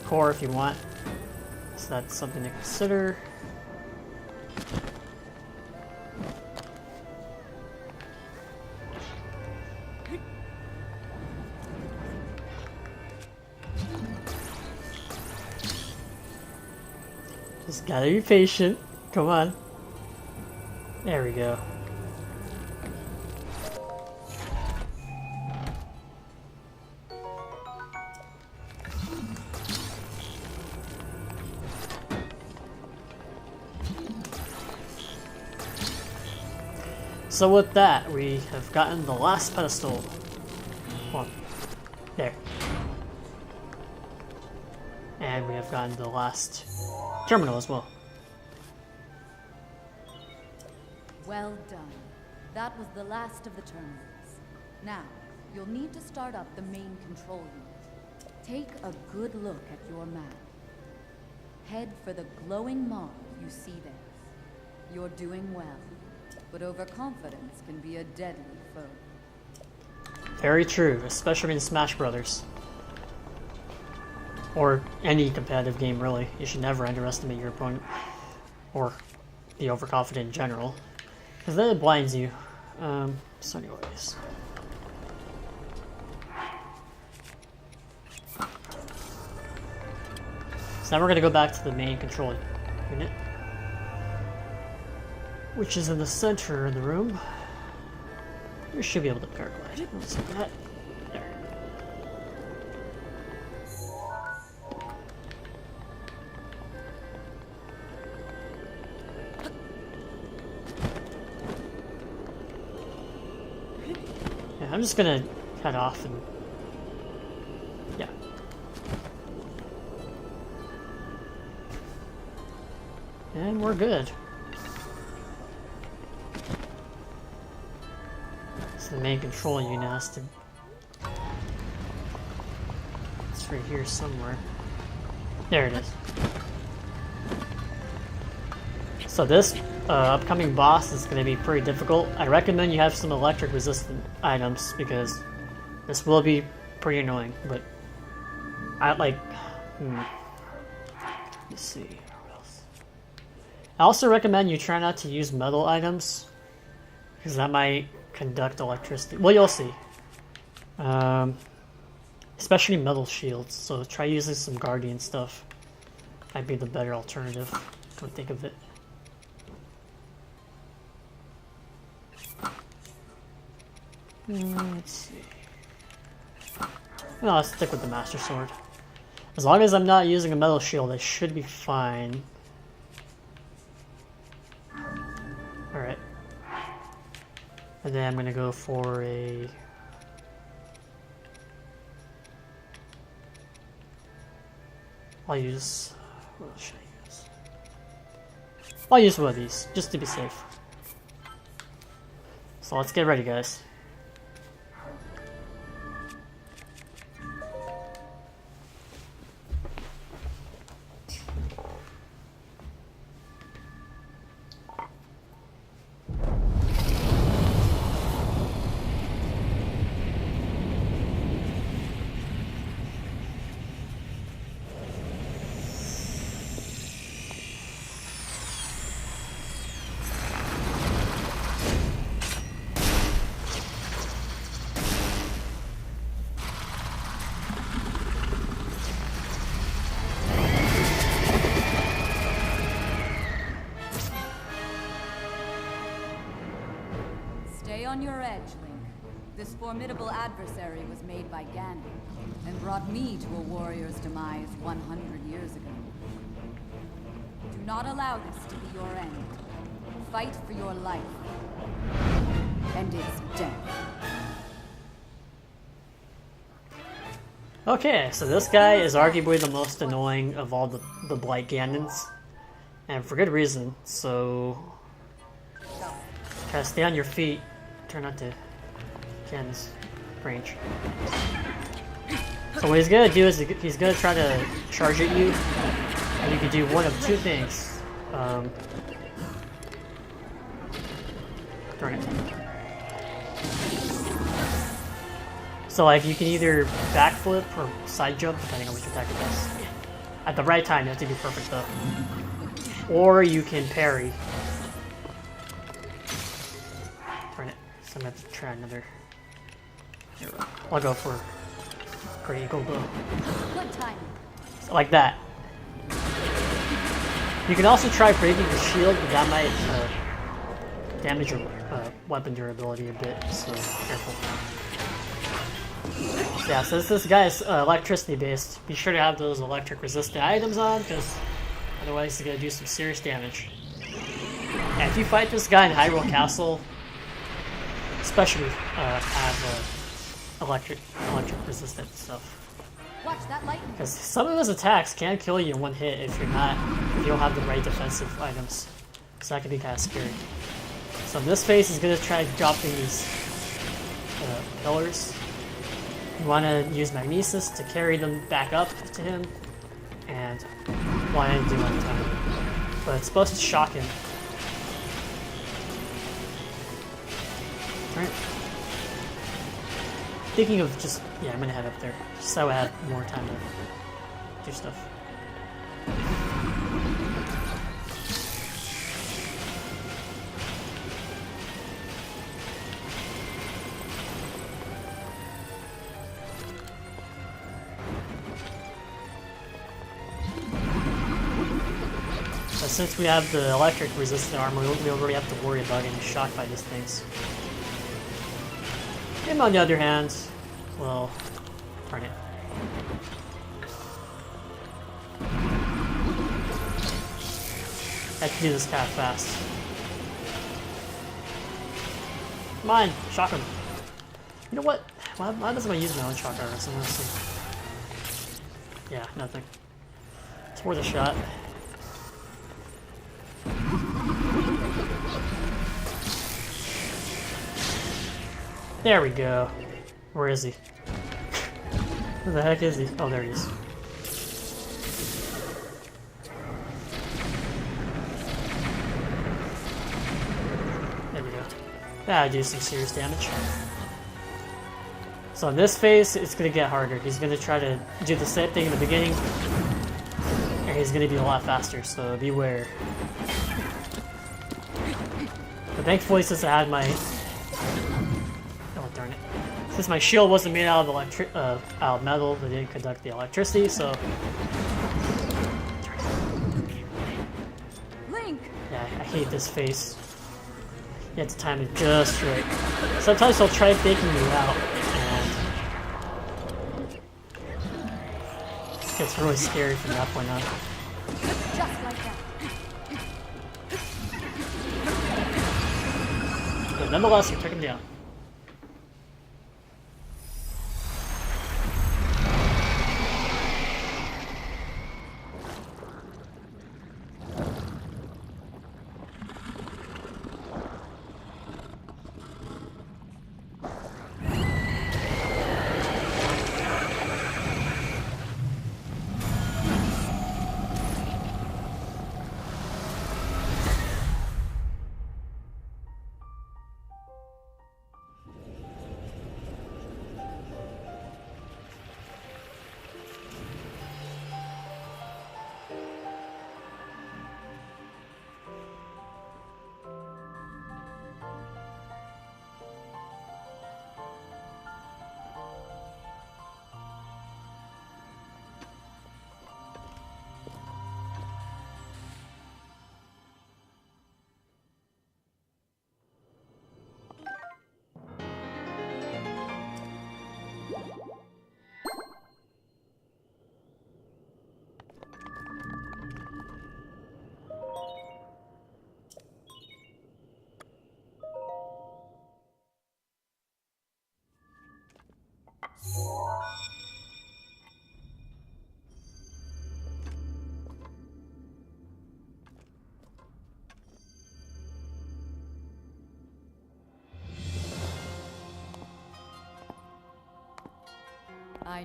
core if you want. So that's something to consider. Just gotta be patient. Come on. There we go. So with that, we have gotten the last pedestal. One. There. And we have gotten the last terminal as well. Well done. That was the last of the terminals. Now, you'll need to start up the main control unit. Take a good look at your map. Head for the glowing mark you see there. You're doing well, but overconfidence can be a deadly foe. Very true, especially in Smash Brothers. Or any competitive game, really. You should never underestimate your opponent. Or be overconfident in general. Because then it blinds you. So anyways. So now we're going to go back to the main control unit. Which is in the center of the room. We should be able to paraglide. Let's see that. There. Yeah, I'm just gonna head off and yeah. And we're good. The main control unit has to. It's right here somewhere. There it is. So this upcoming boss is going to be pretty difficult. I recommend you have some electric resistant items because this will be pretty annoying. But I like. Let's see. What else? I also recommend you try not to use metal items because that might conduct electricity. Well, you'll see. Especially metal shields. So try using some guardian stuff. Might be the better alternative. Don't think of it. Let's see. No, let's stick with the Master Sword. As long as I'm not using a metal shield, I should be fine. Alright. And then I'm going to go for a... I'll use... What should I use? I'll use one of these, just to be safe. So let's get ready, guys. Stay on your edge, Link. This formidable adversary was made by Ganon, and brought me to a warrior's demise 100 years ago. Do not allow this to be your end. Fight for your life. And its death. Okay, so this guy is arguably the most annoying of all the Blight Ganons. And for good reason, so... Try to stay on your feet. Try not to Ganon's range. So what he's gonna do is he's gonna try to charge at you. And you can do one of two things. Darn it. So like you can either backflip or side jump, depending on which attack it does. At the right time, you have to be perfect though. Or you can parry. Darn it. So I'm gonna have to try another. Here we go. I'll go for Great Eagle Blow. Good time. So like that. You can also try breaking the shield, but that might damage your weapon durability a bit, so careful. Yeah, so since this guy is electricity based, be sure to have those electric resistant items on, because otherwise he's going to do some serious damage. And if you fight this guy in Hyrule Castle, especially have electric resistant stuff. Watch that lightning. Because some of his attacks can kill you in one hit if you don't have the right defensive items. So that can be kind of scary. So in this phase, he's going to try dropping these pillars. You want to use Magnesis to carry them back up to him, and one to do one time. But it's supposed to shock him. Alright. Thinking of just, yeah, I'm gonna head up there, just so I have more time to do stuff. But since we have the electric resistant armor, we don't really have to worry about getting shocked by these things. Him, on the other hand, well, darn it. I have to do this kind of fast. Come on, shock him. You know what? Why doesn't I use my own shock armor? Yeah, nothing. It's worth a shot. There we go. Where is he? Where the heck is he? Oh, there he is. There we go. That'll do some serious damage. So in this phase, it's going to get harder. He's going to try to do the same thing in the beginning, and he's going to be a lot faster, so beware. But thankfully, since I had my... Darn it. Since my shield wasn't made out of metal, it didn't conduct the electricity, so... Link! Yeah, I hate this phase. You have to time it just right. Sometimes he'll try faking you out, and... it gets really scary from that point on. Just like that. But nonetheless, you took him down.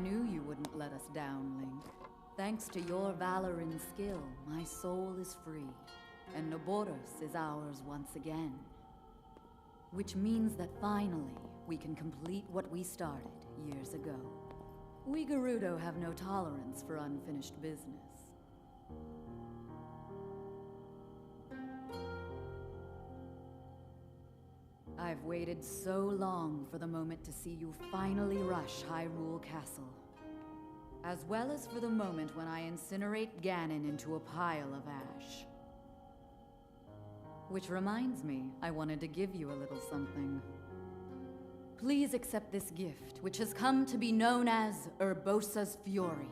knew you wouldn't let us down, Link. Thanks to your valor and skill, my soul is free, and Naboris is ours once again. Which means that finally, we can complete what we started years ago. We Gerudo have no tolerance for unfinished business. I've waited so long for the moment to see you finally rush Hyrule Castle. As well as for the moment when I incinerate Ganon into a pile of ash. Which reminds me, I wanted to give you a little something. Please accept this gift, which has come to be known as Urbosa's Fury.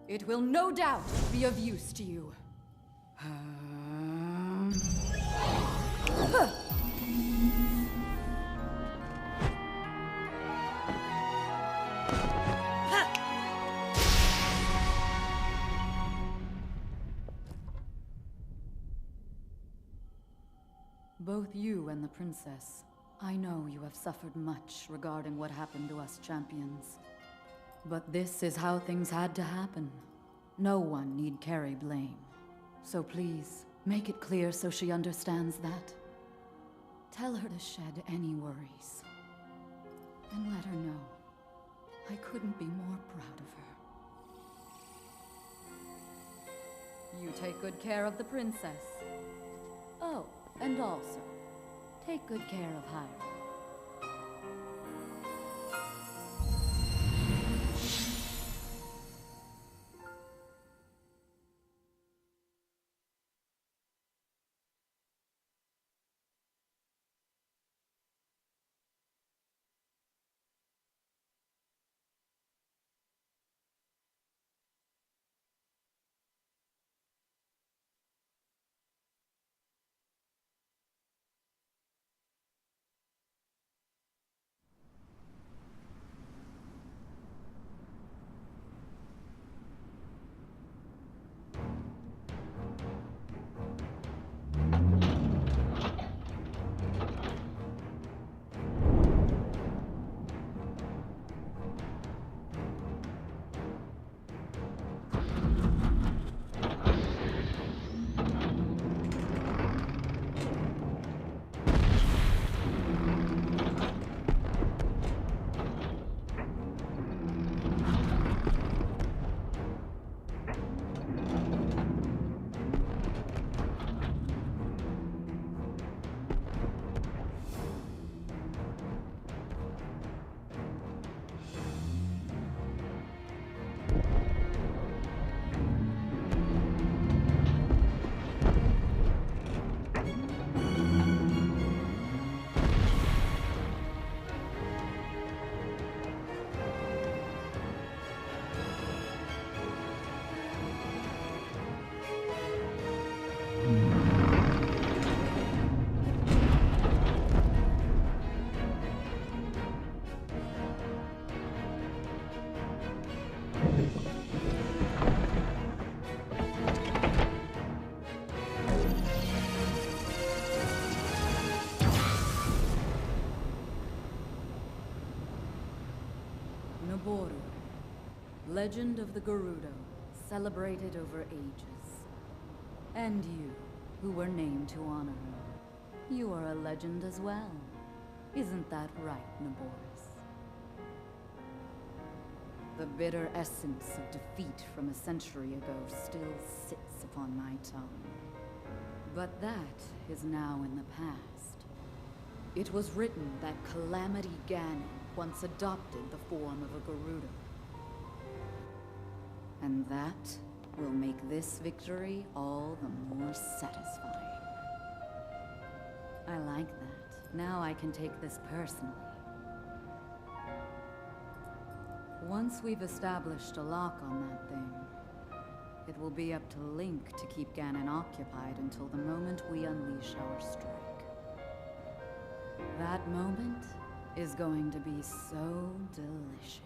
It will no doubt be of use to you. Both you and the princess, I know you have suffered much regarding what happened to us champions. But this is how things had to happen. No one need carry blame. So please, make it clear so she understands that. Tell her to shed any worries. And let her know I couldn't be more proud of her. You take good care of the princess. Oh, and also, take good care of Hyrule. Naboris, legend of the Gerudo, celebrated over ages. And you, who were named to honor her, you are a legend as well. Isn't that right, Naboris? The bitter essence of defeat from a century ago still sits upon my tongue. But that is now in the past. It was written that Calamity Ganon once adopted the form of a Gerudo. And that will make this victory all the more satisfying. I like that. Now I can take this personally. Once we've established a lock on that thing, it will be up to Link to keep Ganon occupied until the moment we unleash our strike. That moment is going to be so delicious.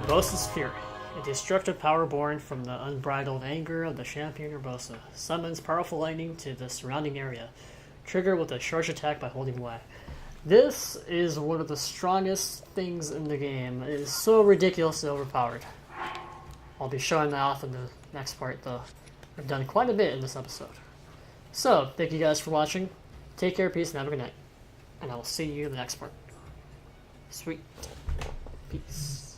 Urbosa's Fury. A destructive power born from the unbridled anger of the champion Urbosa. Summons powerful lightning to the surrounding area. Trigger with a charge attack by holding Y. This is one of the strongest things in the game. It is so ridiculously overpowered. I'll be showing that off in the next part, though. I've done quite a bit in this episode. So, thank you guys for watching. Take care, peace, and have a good night. And I will see you in the next part. Sweet. Peace.